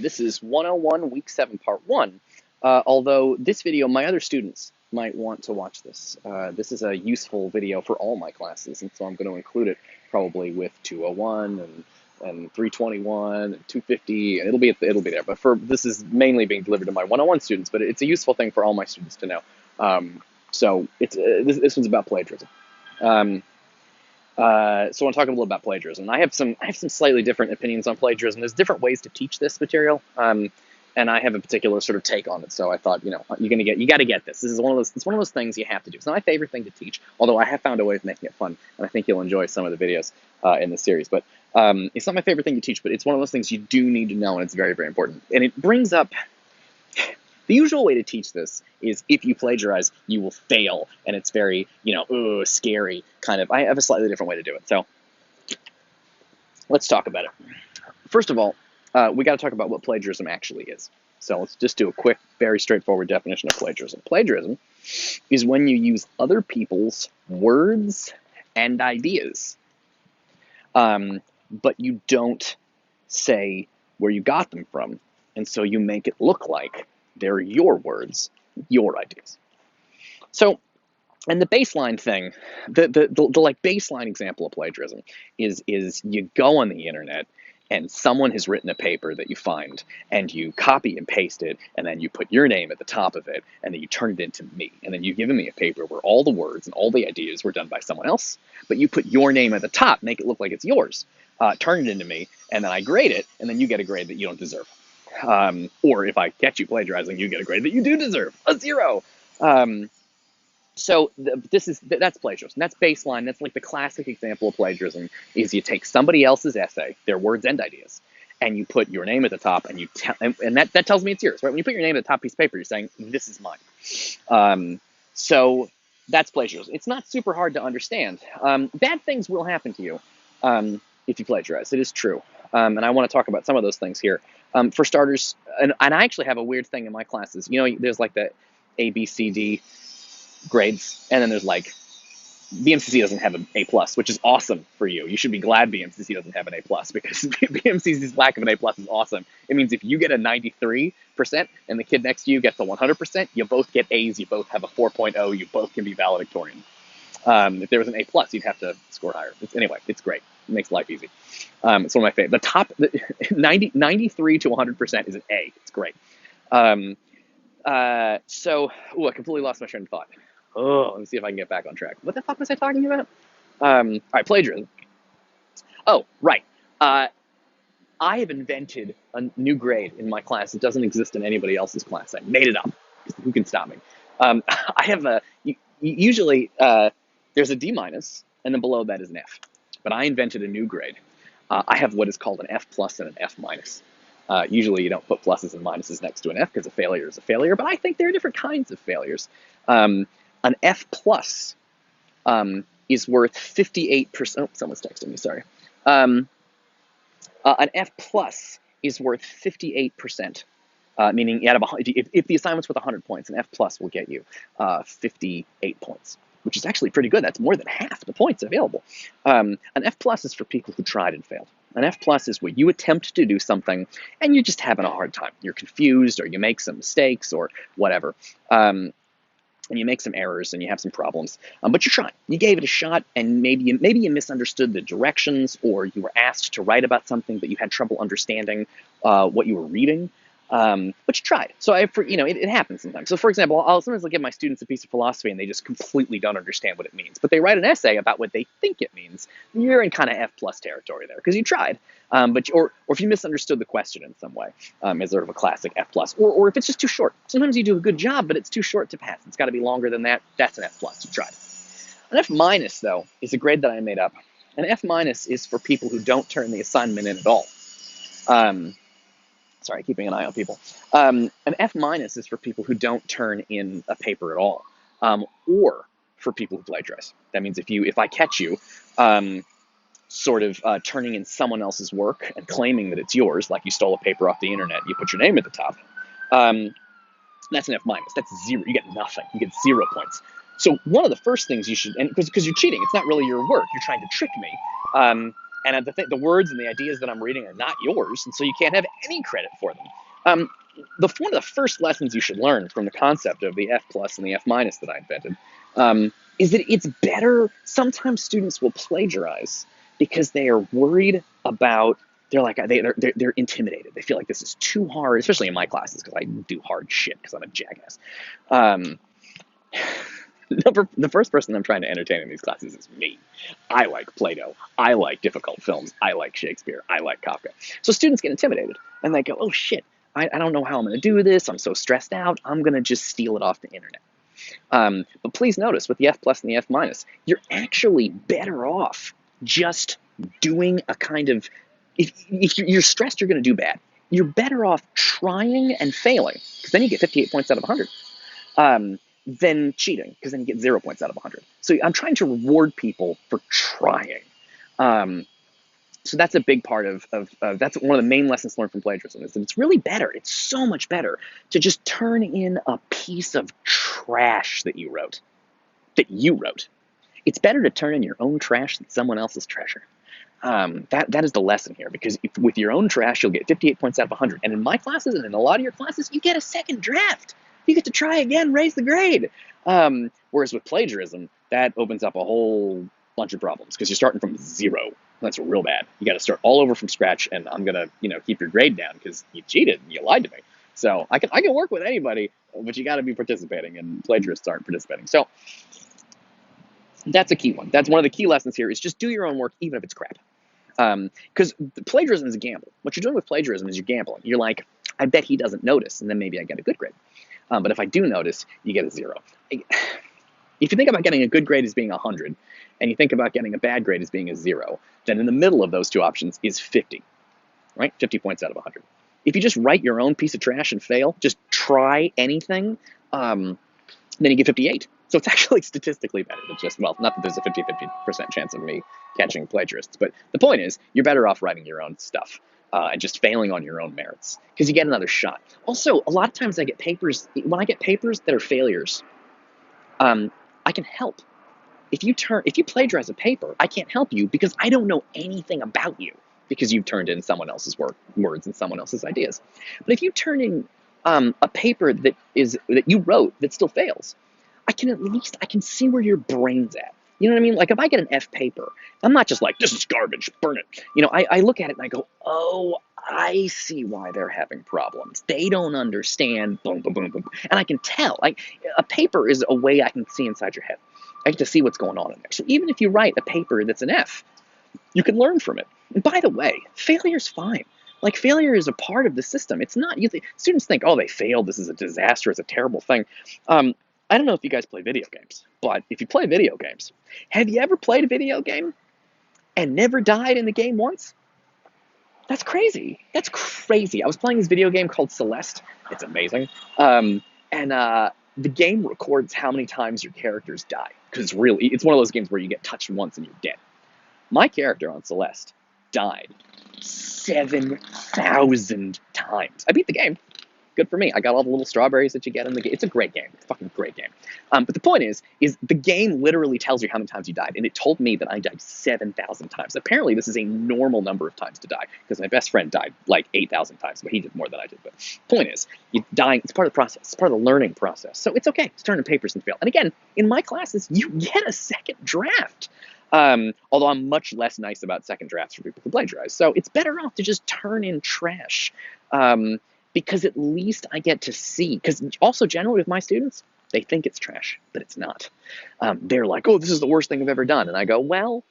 this is 101 Week 7, Part 1. Although this video, my other students might want to watch this. This is a useful video for all my classes, and so I'm going to include it probably with 201 and 321 and 250, and it'll be there. But this is mainly being delivered to my 101 students, but it's a useful thing for all my students to know. So it's this one's about plagiarism. So I want to talk a little about plagiarism. I have some slightly different opinions on plagiarism. There's different ways to teach this material, and I have a particular sort of take on it. So I thought, you got to get this. This is it's one of those things you have to do. It's not my favorite thing to teach, although I have found a way of making it fun, and I think you'll enjoy some of the videos in the series. But it's not my favorite thing to teach, but it's one of those things you do need to know, and it's very, very important. And it brings up. The usual way to teach this is if you plagiarize, you will fail, and it's very, scary, kind of. I have a slightly different way to do it, so let's talk about it. First of all, we got to talk about what plagiarism actually is. So let's just do a quick, very straightforward definition of plagiarism. Plagiarism is when you use other people's words and ideas, but you don't say where you got them from, and so you make it look like they're your words, your ideas. So, and the baseline thing, the baseline example of plagiarism is you go on the internet and someone has written a paper that you find, and you copy and paste it, and then you put your name at the top of it, and then you turn it into me, and then you've given me a paper where all the words and all the ideas were done by someone else, but you put your name at the top, make it look like it's yours, turn it into me, and then I grade it, and then you get a grade that you don't deserve. Or if I catch you plagiarizing, you get a grade that you do deserve, a 0. So that's plagiarism. That's baseline. That's like the classic example of plagiarism is you take somebody else's essay, their words and ideas, and you put your name at the top, and and that tells me it's yours, right? When you put your name at the top piece of paper, you're saying, this is mine. So that's plagiarism. It's not super hard to understand. Bad things will happen to you if you plagiarize. It is true. And I want to talk about some of those things here. For starters, and I actually have a weird thing in my classes. There's like the A, B, C, D grades, and then there's like BMCC doesn't have an A+, which is awesome for you. You should be glad BMCC doesn't have an A+, because BMCC's lack of an A+ is awesome. It means if you get a 93% and the kid next to you gets a 100%, you both get A's, you both have a 4.0, you both can be valedictorian. If there was an A+, you'd have to score higher. Anyway, it's great. It makes life easy. It's one of my favorites. The top 93 to 100% is an A. It's great. I completely lost my train of thought. Let me see if I can get back on track. What the fuck was I talking about? All right, plagiarism. Oh, right. I have invented a new grade in my class that doesn't exist in anybody else's class. I made it up. Who can stop me? I have usually there's a D-, and then below that is an F. But I invented a new grade. I have what is called an F+ and an F-. Usually you don't put pluses and minuses next to an F because a failure is a failure, but I think there are different kinds of failures. An F+ is worth 58%. Oh, someone's texting me, sorry. An F+ is worth 58%, meaning out of if the assignment's worth 100 points, an F+ will get you 58 points, which is actually pretty good. That's more than half the points available. An F+ is for people who tried and failed. An F+ is where you attempt to do something and you're just having a hard time. You're confused, or you make some mistakes, or whatever. And you make some errors and you have some problems, but you're trying. You gave it a shot, and maybe you misunderstood the directions, or you were asked to write about something but you had trouble understanding what you were reading. But you tried. So it happens sometimes. So for example, I'll sometimes give my students a piece of philosophy and they just completely don't understand what it means, but they write an essay about what they think it means. You're in kind of F+ territory there because you tried. Or if you misunderstood the question in some way, is sort of a classic F+. Or if it's just too short. Sometimes you do a good job, but it's too short to pass. It's got to be longer than that. That's an F+. You tried. An F- though is a grade that I made up. An F- is for people who don't turn the assignment in at all. Sorry, keeping an eye on people. An F- is for people who don't turn in a paper at all, or for people who plagiarize. That means if I catch you turning in someone else's work and claiming that it's yours, like you stole a paper off the internet, you put your name at the top, that's an F-. That's 0. You get nothing. You get 0 points. So one of the first things you should, and because you're cheating, it's not really your work. You're trying to trick me. And the words and the ideas that I'm reading are not yours, and so you can't have any credit for them. Um, one of the first lessons you should learn from the concept of the F plus and the F minus that I invented is that it's better. Sometimes students will plagiarize because they are worried about. They're intimidated. They feel like this is too hard, especially in my classes because I do hard shit because I'm a jackass. Um, the first person I'm trying to entertain in these classes is me. I like Plato. I like difficult films. I like Shakespeare. I like Kafka. So students get intimidated and they go, oh shit, I don't know how I'm going to do this. I'm so stressed out. I'm going to just steal it off the internet. But please notice with the F plus and the F minus, you're actually better off just doing a kind of, if you're stressed, you're going to do bad. You're better off trying and failing, because then you get 58 points out of 100, than cheating, because then you get 0 points out of 100. So I'm trying to reward people for trying. So that's a big part of that's one of the main lessons learned from plagiarism, is that it's really better. It's so much better to just turn in a piece of trash that you wrote. It's better to turn in your own trash than someone else's treasure. That is the lesson here, because with your own trash, you'll get 58 points out of 100. And in my classes and in a lot of your classes, you get a second draft. You get to try again, raise the grade. Whereas with plagiarism, that opens up a whole bunch of problems, because you're starting from 0. That's real bad. You got to start all over from scratch, and I'm gonna, keep your grade down because you cheated and you lied to me. So I can work with anybody, but you got to be participating, and plagiarists aren't participating. So that's a key one. That's one of the key lessons here, is just do your own work, even if it's crap. Because plagiarism is a gamble. What you're doing with plagiarism is you're gambling. You're like, I bet he doesn't notice, and then maybe I get a good grade. But if I do notice, you get a 0. If you think about getting a good grade as being 100, and you think about getting a bad grade as being a 0, then in the middle of those two options is 50, right? 50 points out of 100. If you just write your own piece of trash and fail, just try anything, then you get 58. So it's actually statistically better than just, well, not that there's a 50% chance of me catching plagiarists, but the point is, you're better off writing your own stuff and just failing on your own merits, because you get another shot. Also, a lot of times when I get papers that are failures, I can help. If you plagiarize a paper, I can't help you because I don't know anything about you, because you've turned in someone else's words and someone else's ideas. But if you turn in a paper that you wrote that still fails, I can see where your brain's at. You know what I mean? Like if I get an F paper, I'm not just like, this is garbage, burn it. I look at it and I go, oh, I see why they're having problems. They don't understand, boom, boom, boom, boom. And I can tell. Like a paper is a way I can see inside your head. I get to see what's going on in there. So even if you write a paper that's an F, you can learn from it. And by the way, failure's fine. Like failure is a part of the system. It's not, students think, oh, they failed, this is a disaster, it's a terrible thing. I don't know if you guys play video games, but if you play video games, have you ever played a video game and never died in the game once? That's crazy. That's crazy. I was playing this video game called Celeste. It's amazing. The game records how many times your characters die, because it's one of those games where you get touched once and you're dead. My character on Celeste died 7,000 times. I beat the game. Good for me. I got all the little strawberries that you get in the game. It's a great game. It's a fucking great game. But the point is the game literally tells you how many times you died. And it told me that I died 7,000 times. Apparently, this is a normal number of times to die, because my best friend died like 8,000 times, but he did more than I did. But point is, dying, it's part of the process. It's part of the learning process. So it's okay to turn in papers and fail. And again, in my classes, you get a second draft. Although I'm much less nice about second drafts for people who plagiarize. So it's better off to just turn in trash. Because at least I get to see, because also generally with my students, they think it's trash, but it's not. They're like, oh, this is the worst thing I've ever done. And I go, well,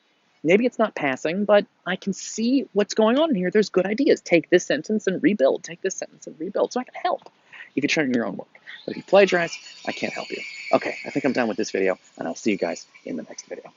maybe it's not passing, but I can see what's going on in here. There's good ideas. Take this sentence and rebuild. Take this sentence and rebuild. So I can help if you turn in your own work. But if you plagiarize, I can't help you. Okay, I think I'm done with this video, and I'll see you guys in the next video.